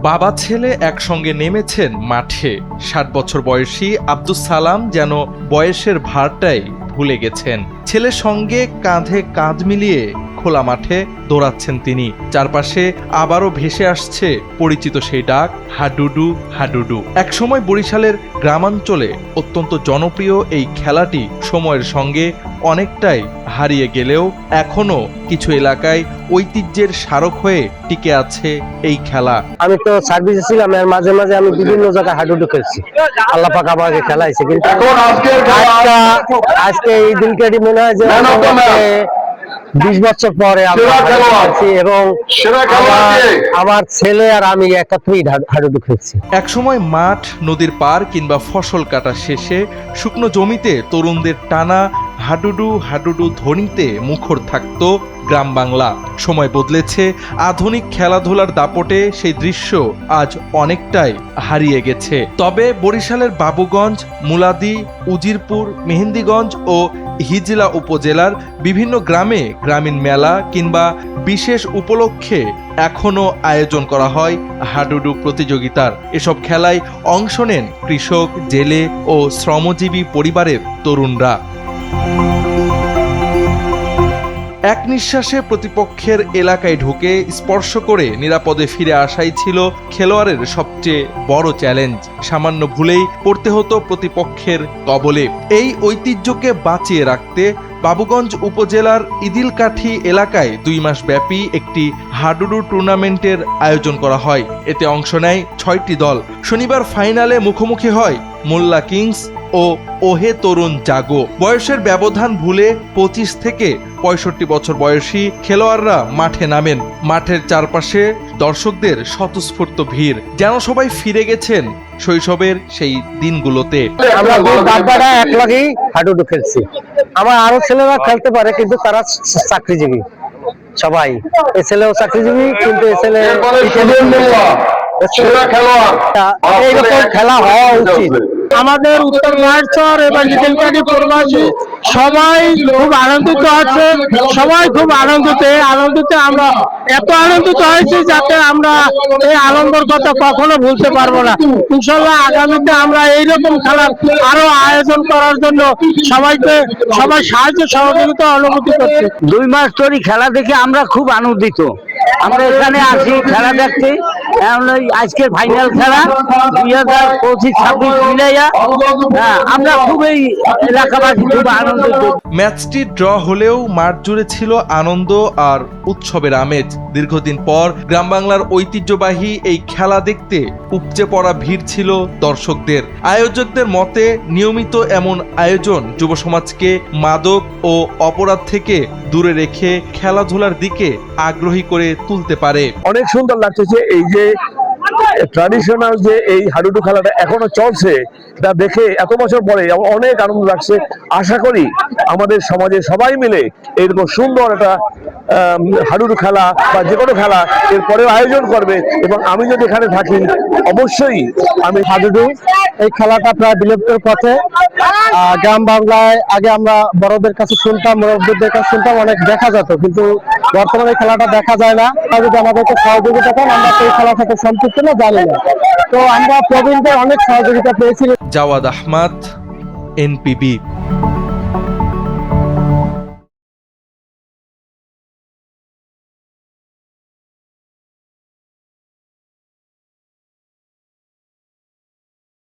বাবা ছেলে একসঙ্গে নেমেছেন মাঠে। ৬০ বছর বয়সী আব্দুস সালাম যেন বয়সের ভারটাই ভুলে গেছেন। ছেলের সঙ্গে কাঁধে কাঁধ মিলিয়ে খোলা মাঠে দৌড়াচ্ছেন তিনি। চারপাশে আবারও ভেসে আসছে পরিচিত সেই ডাক, হাডুডু হাডুডু। একসময় বরিশালের গ্রামাঞ্চলে অত্যন্ত জনপ্রিয় এই খেলাটি সময়ের সঙ্গে অনেকটাই হারিয়ে গেলেও এখনো কিছু এলাকায় ঐতিহ্যের স্মারক হয়ে টিকে আছে এই খেলা। আমি তো সার্ভিসে ছিলাম, এর মাঝে মাঝে আমি বিভিন্ন জায়গায় হাডুডু খেলছি। আল্লাহ পাক আমাকে খেলাইছে, কিন্তু আজকে এই দিনটি মনে হয় যে 20 বছর পরে এবং আমার ছেলে আর আমি একত্রেই হাডুডু খেলছি। একসময় মাঠ, নদীর পার কিংবা ফসল কাটা শেষে শুকনো জমিতে তরুণদের টানা হাডুডু হাডুডু ধ্বনিতে মুখর থাকতো গ্রাম বাংলা। সময় বদলেছে, আধুনিক খেলাধুলার দাপটে সেই দৃশ্য আজ অনেকটাই হারিয়ে গেছে। তবে বরিশালের বাবুগঞ্জ, মুলাদি, উজিরপুর, মেহেন্দিগঞ্জ ও হিজলা উপজেলার বিভিন্ন গ্রামে গ্রামীণ মেলা কিংবা বিশেষ উপলক্ষে এখনো আয়োজন করা হয় হাডুডু প্রতিযোগিতার। এসব খেলায় অংশ নেন কৃষক, জেলে ও শ্রমজীবী পরিবারের তরুণরা। এক নিঃশ্বাসে প্রতিপক্ষের এলাকায় ঢুকে স্পর্শ করে নিরাপদে ফিরে আসাই ছিল খেলোয়াড়ের সবচেয়ে বড় চ্যালেঞ্জ। সামান্য ভুলেই পড়তে হতো প্রতিপক্ষের কবলে। এই ঐতিহ্যকে বাঁচিয়ে রাখতে বাবুগঞ্জ উপজেলার ইদিলকাঠি এলাকায় 2 মাস ব্যাপী একটি হাডুডু টুর্নামেন্টের আয়োজন করা হয়। এতে অংশ নেয় 6টি দল। শনিবার ফাইনালে মুখোমুখি হয় মোল্লা কিংস ও ওহে তরুণ জাগো। বয়সের ব্যবধান ভুলে 25 থেকে 65 বছর বয়সী খেলোয়াড়রা মাঠে নামেন। মাঠের চারপাশে দর্শকদের স্বতঃস্ফূর্ত ভিড়, যেন সবাই ফিরে গেছেন শৈশবের সেই দিনগুলোতে। আমরা দাদারা একলাগেই হাডুডু খেলছি। আমার আরো ছেলেরা খেলতে পারে, কিন্তু তারা চাকরিজীবী সবাই। এই ছেলেও চাকরিজীবী, কিন্তু এই ছেলে এইরকম খেলা হওয়া উচিত। আমাদের উত্তর মহেশচর এবং প্রবাসী সবাই খুব আনন্দিত আছে। সবাই খুব আনন্দিত আমরা এত আনন্দিত হয়েছি যাতে আমরা এই আনন্দের কথা কখনো ভুলতে পারবো না। ইনশাল্লাহ আগামীতে আমরা এইরকম খেলার আরো আয়োজন করার জন্য সবাই সাহায্য সহযোগিতা অনুমতি করছি। 2 মাস ধরে খেলা দেখে আমরা খুব আনন্দিত। আমরা এখানে আসি খেলা দেখতে। আজকের ফাইনাল খেলা 2025-26 মিলাইয়া আমরা খুবই এলাকাবাসী খুব আনন্দিত। ম্যাচটি ড্র হলেও মাঠ জুড়ে ছিল আনন্দ আর উৎসবের আমেজ। দীর্ঘদিন পর গ্রাম বাংলার ঐতিহ্যবাহী এই খেলা দেখতে উপচে পড়া ভিড় ছিল দর্শকদের। আয়োজকদের মতে নিয়মিত এমন আয়োজন যুব সমাজকে মাদক ও অপরাধ থেকে দূরে রেখে খেলাধুলার দিকে আগ্রহী করে তুলতে পারে। অনেক সুন্দর লাগছে যে এই যে ট্র্যাডিশনাল যে এই হাডুডু খেলাটা এখনো চলছে, তা দেখে এত বছর পরে অনেক আনন্দ লাগছে। আশা করি আমাদের সমাজে সবাই মিলে এরকম সুন্দর একটা হাডুডু খেলা বা যে কোনো খেলা এরপরেও আয়োজন করবে, এবং আমি যদি এখানে থাকি অবশ্যই আমি হাডুডু এই খেলাটা প্রায় বিলুপ্তের পথে। গ্রাম বাংলায় আগে আমরা বড়দের কাছে শুনতাম, মুরব্বীদের কাছে শুনতাম, অনেক দেখা যেত, কিন্তু বর্তমানে খেলাটা দেখা যায় না। যদি আমাদেরকে সহযোগিতা করেন, আমরা এই খেলার সাথে সম্পৃক্ত না জানি না, তো আমরা প্রবীণদের অনেক সহযোগিতা পেয়েছি। জাওয়াদ আহমদ, NPB।